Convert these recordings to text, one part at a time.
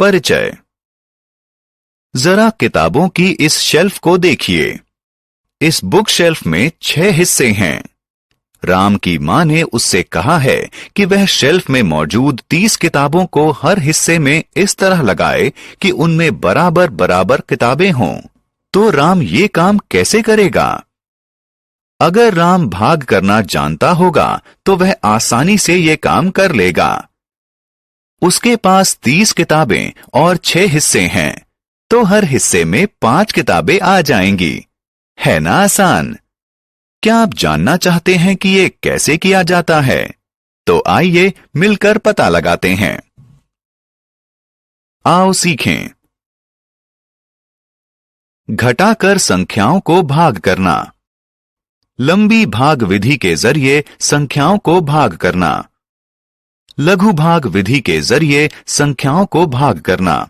परिचय। जरा किताबों की इस शेल्फ को देखिए। इस बुक शेल्फ में 6 हिस्से हैं। राम की मां ने उससे कहा है कि वह शेल्फ में मौजूद 30 किताबों को हर हिस्से में इस तरह लगाए कि उनमें बराबर बराबर किताबें हों। तो राम ये काम कैसे करेगा? अगर राम भाग करना जानता होगा तो वह आसानी से ये काम कर लेगा। उसके पास 30 किताबें और 6 हिस्से हैं, तो हर हिस्से में 5 किताबें आ जाएंगी। है ना आसान? क्या आप जानना चाहते हैं कि ये कैसे किया जाता है? तो आइए मिलकर पता लगाते हैं। आओ सीखें। घटाकर संख्याओं को भाग करना। लंबी भाग विधि के जरिए संख्याओं को भाग करना। लघु भाग विधि के जरिए संख्याओं को भाग करना।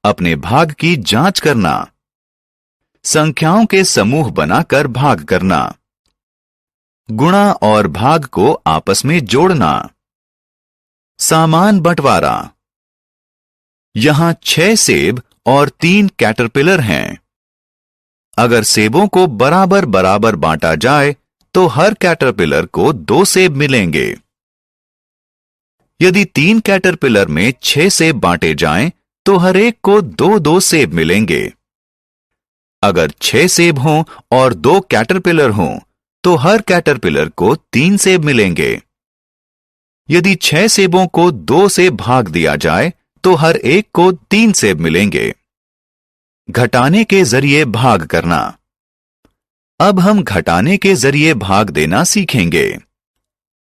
अपने भाग की जांच करना। संख्याओं के समूह बनाकर भाग करना। गुणा और भाग को आपस में जोड़ना। सामान बंटवारा। यहां 6 सेब और 3 कैटरपिलर हैं। अगर सेबों को बराबर बराबर बांटा जाए तो हर कैटरपिलर को 2 सेब मिलेंगे। यदि 3 कैटरपिलर में 6 सेब बांटे जाएं, तो हर एक को 2-2 सेब मिलेंगे। अगर 6 सेब हों और 2 कैटरपिलर हों, तो हर कैटरपिलर को 3 सेब मिलेंगे। यदि 6 सेबों को 2 से भाग दिया जाए, तो हर एक को 3 सेब मिलेंगे। घटाने के जरिए भाग करना। अब हम घटाने के जरिए भाग देना सीखेंगे।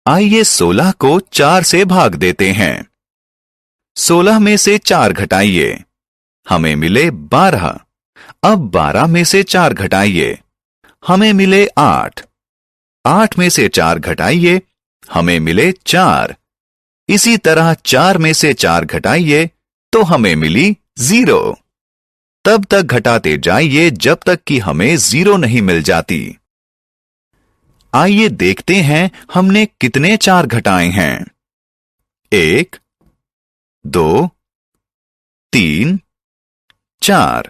आइए 16 को 4 से भाग देते हैं। 16 में से 4 घटाइए, हमें मिले 12। अब 12 में से 4 घटाइए, हमें मिले 8। 8 में से 4 घटाइए, हमें मिले 4। इसी तरह 4 में से 4 घटाइए तो हमें मिली 0। तब तक घटाते जाइए जब तक कि हमें 0 नहीं मिल जाती। आइए देखते हैं हमने कितने 4 घटाए हैं। 1, 2, 3, 4,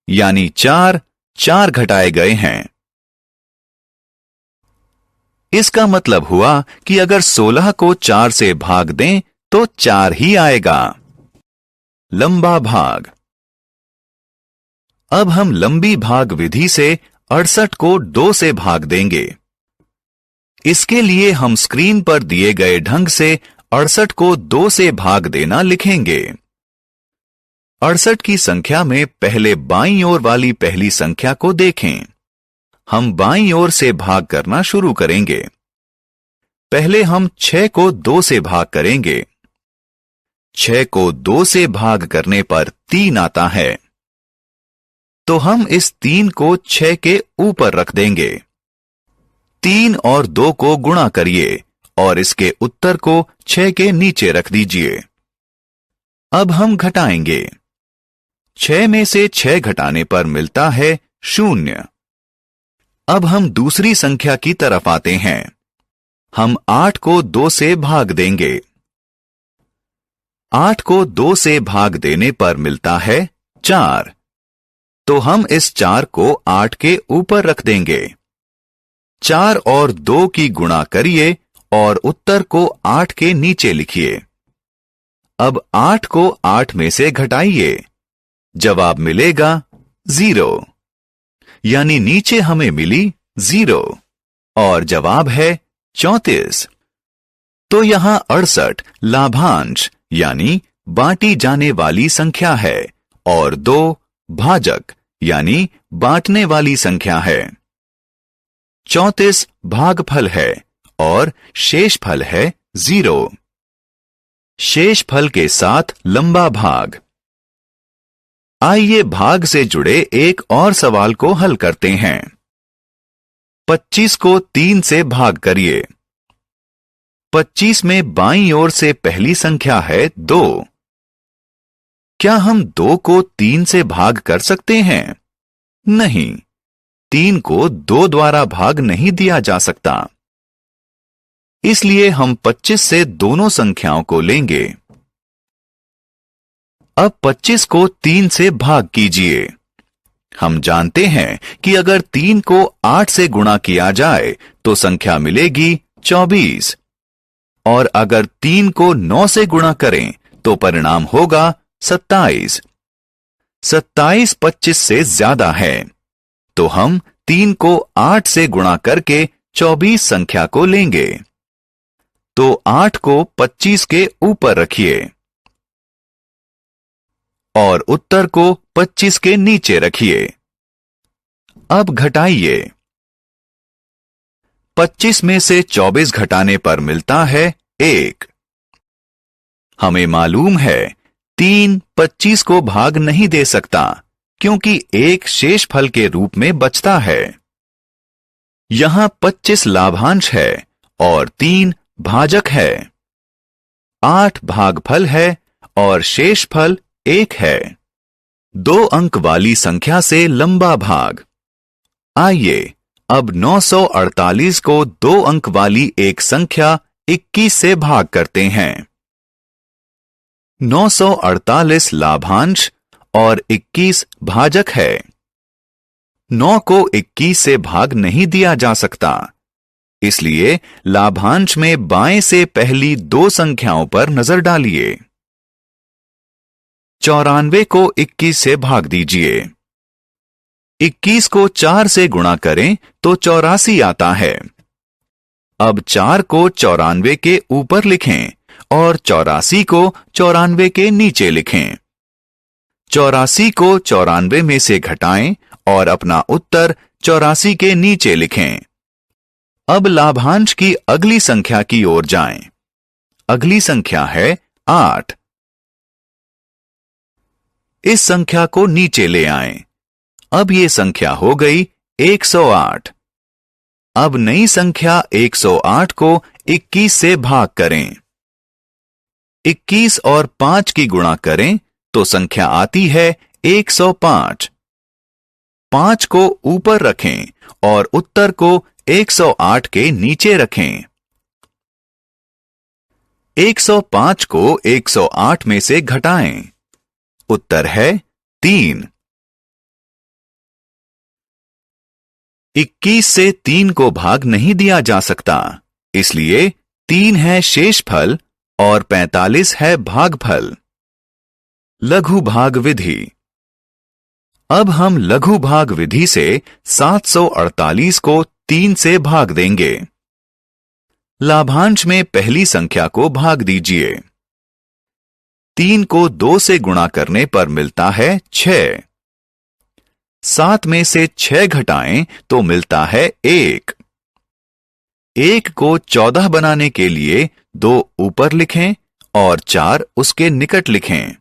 यानी 4 घटाए गए हैं। इसका मतलब हुआ कि अगर 16 को 4 से भाग दें तो 4 ही आएगा। लंबा भाग। अब हम लंबी भाग विधि से 68 को 2 से भाग देंगे। इसके लिए हम स्क्रीन पर दिए गए ढंग से 68 को 2 से भाग देना लिखेंगे। 68 की संख्या में पहले बाईं ओर वाली पहली संख्या को देखें। हम बाईं ओर से भाग करना शुरू करेंगे। पहले हम 6 को 2 से भाग करेंगे। 6 को 2 से भाग करने पर 3 आता है, तो हम इस 3 को 6 के ऊपर रख देंगे। 3 और 2 को गुणा करिए और इसके उत्तर को 6 के नीचे रख दीजिए। अब हम घटाएंगे। 6 में से 6 घटाने पर मिलता है 0। अब हम दूसरी संख्या की तरफ आते हैं। हम 8 को 2 से भाग देंगे। 8 को 2 से भाग देने पर मिलता है 4, तो हम इस 4 को 8 के ऊपर रख देंगे। 4 और 2 की गुणा करिए और उत्तर को 8 के नीचे लिखिए। अब 8 को 8 में से घटाइए, जवाब मिलेगा 0, यानी नीचे हमें मिली 0 और जवाब है 34। तो यहां 68 लाभांश यानी बांटी जाने वाली संख्या है और 2 भाजक यानी बांटने वाली संख्या है। 34 भागफल है और शेषफल है 0। शेषफल के साथ लंबा भाग। आइए भाग से जुड़े एक और सवाल को हल करते हैं। 25 को 3 से भाग करिए। 25 में बाईं ओर से पहली संख्या है 2। क्या हम 2 को 3 से भाग कर सकते हैं? नहीं, 3 को 2 द्वारा भाग नहीं दिया जा सकता। इसलिए हम 25 से दोनों संख्याओं को लेंगे। अब 25 को 3 से भाग कीजिए। हम जानते हैं कि अगर 3 को 8 से गुणा किया जाए तो संख्या मिलेगी 24, और अगर 3 को 9 से गुणा करें तो परिणाम होगा 27। 27 25 से ज्यादा है, तो हम 3 को 8 से गुणा करके 24 संख्या को लेंगे। तो 8 को 25 के ऊपर रखिए और उत्तर को 25 के नीचे रखिए। अब घटाइए। 25 में से 24 घटाने पर मिलता है 1। हमें मालूम है 3 25 को भाग नहीं दे सकता, क्योंकि 1 शेष फल के रूप में बचता है। यहां 25 लाभांश है और 3 भाजक है। 8 भागफल है और शेष फल 1 है। 2 अंक वाली संख्या से लंबा भाग। आइए अब 948 को 2 अंक वाली एक संख्या 21 से भाग करते हैं। 948 लाभांश और 21 भाजक है। 9 को 21 से भाग नहीं दिया जा सकता, इसलिए लाभांश में बाएं से पहली 2 संख्याओं पर नजर डालिए। 94 को 21 से भाग दीजिए। 21 को 4 से गुणा करें तो 84 आता है। अब 4 को 94 के ऊपर लिखें और 84 को 94 के नीचे लिखें। 84 को 94 में से घटाएं और अपना उत्तर 84 के नीचे लिखें। अब लाभांश की अगली संख्या की ओर जाएं। अगली संख्या है 8। इस संख्या को नीचे ले आएं। अब ये संख्या हो गई 108। अब नई संख्या 108 को 21 से भाग करें। 21 और 5 की गुणा करें तो संख्या आती है 105। 5 को ऊपर रखें और उत्तर को 108 के नीचे रखें। 105 को 108 में से घटाएं। उत्तर है 3। 21 से 3 को भाग नहीं दिया जा सकता, इसलिए 3 है शेषफल और 45 है भागफल। लघु भाग विधि। अब हम लघु भाग विधि से 748 को 3 से भाग देंगे। लाभांश में पहली संख्या को भाग दीजिए। 3 को 2 से गुणा करने पर मिलता है 6। 7 में से 6 घटाएं तो मिलता है 1। 1 को 14 बनाने के लिए 2 ऊपर लिखें और 4 उसके निकट लिखें।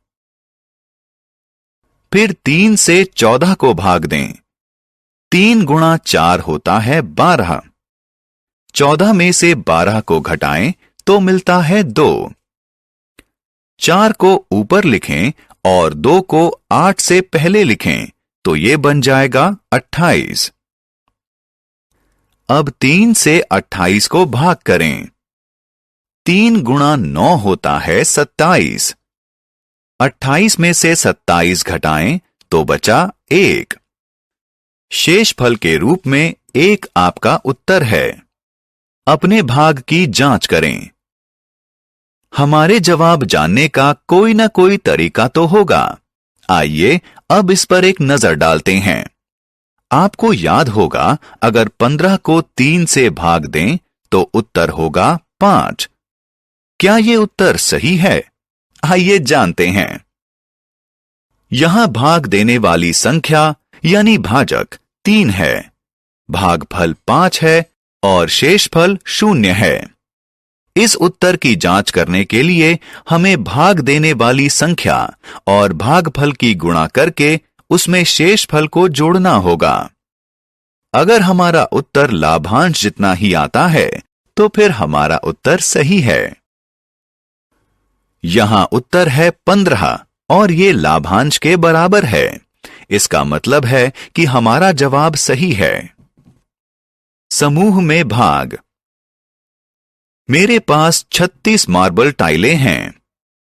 फिर 3 से 14 को भाग दें। 3 गुणा 4 होता है 12। 14 में से 12 को घटाएं तो मिलता है 2। 4 को ऊपर लिखें और 2 को 8 से पहले लिखें तो ये बन जाएगा 28। अब 3 से 28 को भाग करें। 3 गुणा 9 होता है 27। 28 में से 27 घटाएं तो बचा 1। शेष फल के रूप में 1 आपका उत्तर है। अपने भाग की जांच करें। हमारे जवाब जानने का कोई ना कोई तरीका तो होगा। आइए अब इस पर एक नजर डालते हैं। आपको याद होगा अगर 15 को 3 से भाग दें तो उत्तर होगा 5। क्या ये उत्तर सही है? आइए जानते हैं। यहां भाग देने वाली संख्या यानी भाजक 3 है, भागफल 5 है और शेषफल 0 है। इस उत्तर की जांच करने के लिए हमें भाग देने वाली संख्या और भागफल की गुणा करके उसमें शेषफल को जोड़ना होगा। अगर हमारा उत्तर लाभांश जितना ही आता है तो फिर हमारा उत्तर सही है। यहां उत्तर है 15 और ये लाभांश के बराबर है। इसका मतलब है कि हमारा जवाब सही है। समूह में भाग। मेरे पास 36 मार्बल टाइलें हैं।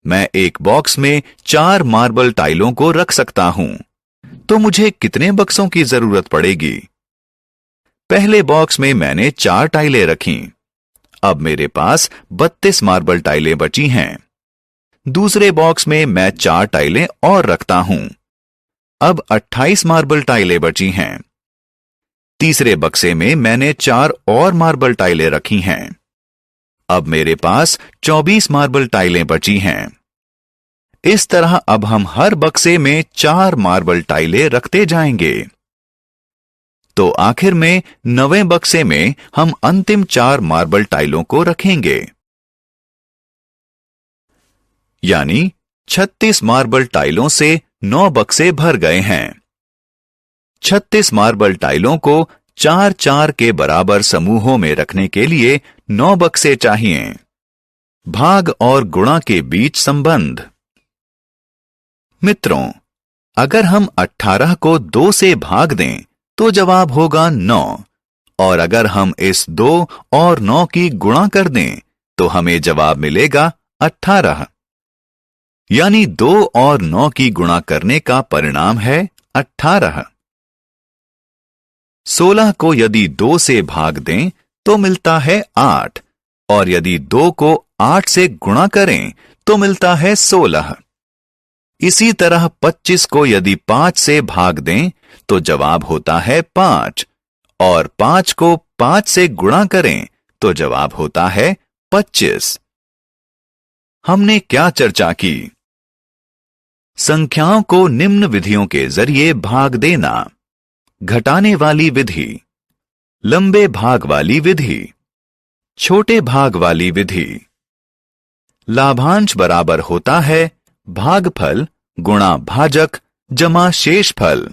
मैं एक बॉक्स में 4 मार्बल टाइलों को रख सकता हूं। तो मुझे कितने बक्सों की जरूरत पड़ेगी? पहले बॉक्स में मैंने 4 टाइलें रखीं। अब मेरे पास 32 मार्बल टाइलें बची हैं। दूसरे बॉक्स में मैं 4 टाइलें और रखता हूं। अब 28 मार्बल टाइलें बची हैं। तीसरे बक्से में मैंने 4 और मार्बल टाइलें रखी हैं। अब मेरे पास 24 मार्बल टाइलें बची हैं। इस तरह अब हम हर बक्से में 4 मार्बल टाइलें रखते जाएंगे। तो आखिर में 9वें बक्से में हम अंतिम 4 मार्बल टाइलों को रखेंगे। यानी 36 मार्बल टाइलों से 9 बक्से भर गए हैं। 36 मार्बल टाइलों को 4-4 के बराबर समूहों में रखने के लिए 9 बक्से चाहिए। भाग और गुणा के बीच संबंध। मित्रों, अगर हम 18 को 2 से भाग दें तो जवाब होगा 9, और अगर हम इस 2 और 9 की गुणा कर दें तो हमें जवाब मिलेगा 18। यानी 2 और 9 की गुणा करने का परिणाम है 18। 16 को यदि 2 से भाग दें तो मिलता है 8, और यदि 2 को 8 से गुणा करें तो मिलता है 16। इसी तरह 25 को यदि 5 से भाग दें तो जवाब होता है 5, और 5 को 5 से गुणा करें तो जवाब होता है 25। हमने क्या चर्चा की? संख्याओं को निम्न विधियों के जरिए भाग देना। घटाने वाली विधि, लंबे भाग वाली विधि, छोटे भाग वाली विधि। लाभांश बराबर होता है भागफल गुणा भाजक जमा शेषफल।